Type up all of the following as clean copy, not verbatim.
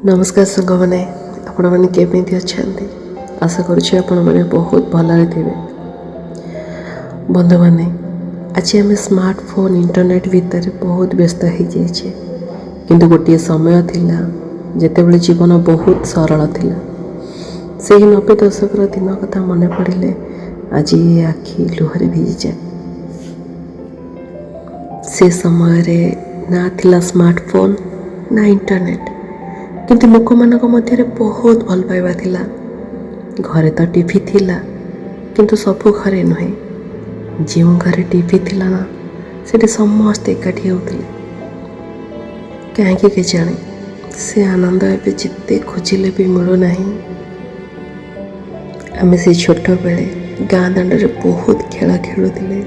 नमस्कार सांग मैंने आपण मैंने केमी अच्छा आशा करुच्छे आपण मैंने बहुत भलरे थे। बंधु मैंने आज आम स्मार्टफोन इंटरनेट भितर बहुत व्यस्त हो जाइए, किंतु गोटे समय थिला जेतेबेले जीवन बहुत सरल थिला। से 90 दशकर दिन कथा मन पड़े आज ये आखि लुहरे भिजी जाए। से समय रे ना थिला स्मार्टफोन ना इंटरनेट, किंतु लोक मानक मध्य बहुत भल पाइबा थिला। घरे तो टीवी थिला किंतु सबु घरे नुहे। जो घरे टीवी थिला ना से समस्ते एकाठी होते। कहीं जाने से आनंद एवं जिते खोजिले भी मिलूना। आम से छोट बेले गाँ दांडे बहुत खेल खेलुले।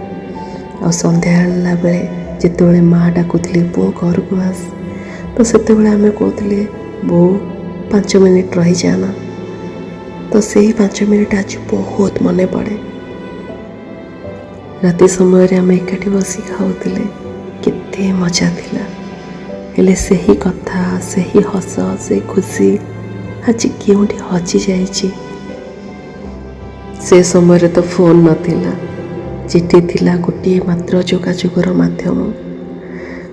आ संध्या बेले जिते माँ डाकुले पो घर को आस, तो से आम कहते बो 5 मिनिट रही जाना। तो से ही 5 मिनिट आज बहुत मन पड़े। राति समय आम एकाठी बसी खाऊले केते मजा थिला। हेले से ही कथा, से ही हस, से खुशी आज क्योंटी हजि जाइए। से समय तो फोन नथिला, चिठी थिला गोटे मात्र जोगाजोगर माध्यम।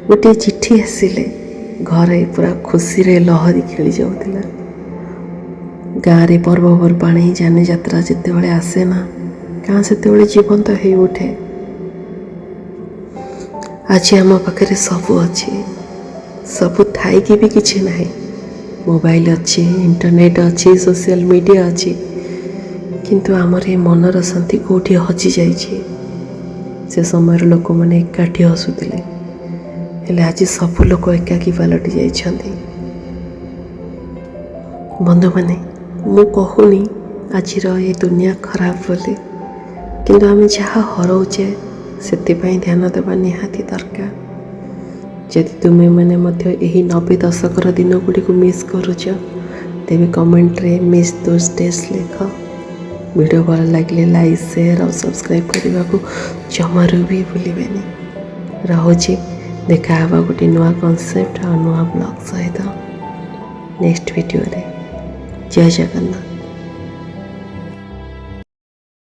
गोटे चिठी आसिले घरे पूरा खुशी रे लहरी खेली जाऊला। गाँव रे पर्वपर्वाणी जानी यात्रा जिते बड़े आसे ना, गाँ से जीवंत हो उठे। आज आम पाखे सबू अच्छी, सबू थाई भी किसी ना। मोबाइल अच्छी, इंटरनेट अच्छी, सोशल मीडिया अच्छी, किंतु आमर ये मनर शांति कौटी हजि जाइए। से समय लोक मैंने एकाठी हसुले, हेले आज सबू लोक एकाकी पलटि जाइछन्ति। बंधु मैंने मु कहूनी आज ये दुनिया खराब बोली, किंतु आम जहाँ हराउचे से ध्यान देवा निहाती दरकार। जदि तुम्हें मैंने मध्य यही 90 दशकर दिन गुड़ी को मिस करुच, तेरे कमेंट रे मिस दोज डेज लिख। वीडियो भल लगे लाइक, शेयर और सब्सक्राइब करने को जमारू भी भूलें। रहुची देखा गोटे नुआ कॉन्सेप्ट और नुआ ब्लॉग सहित नेक्स्ट वीडियो रे। जय जगन्नाथ।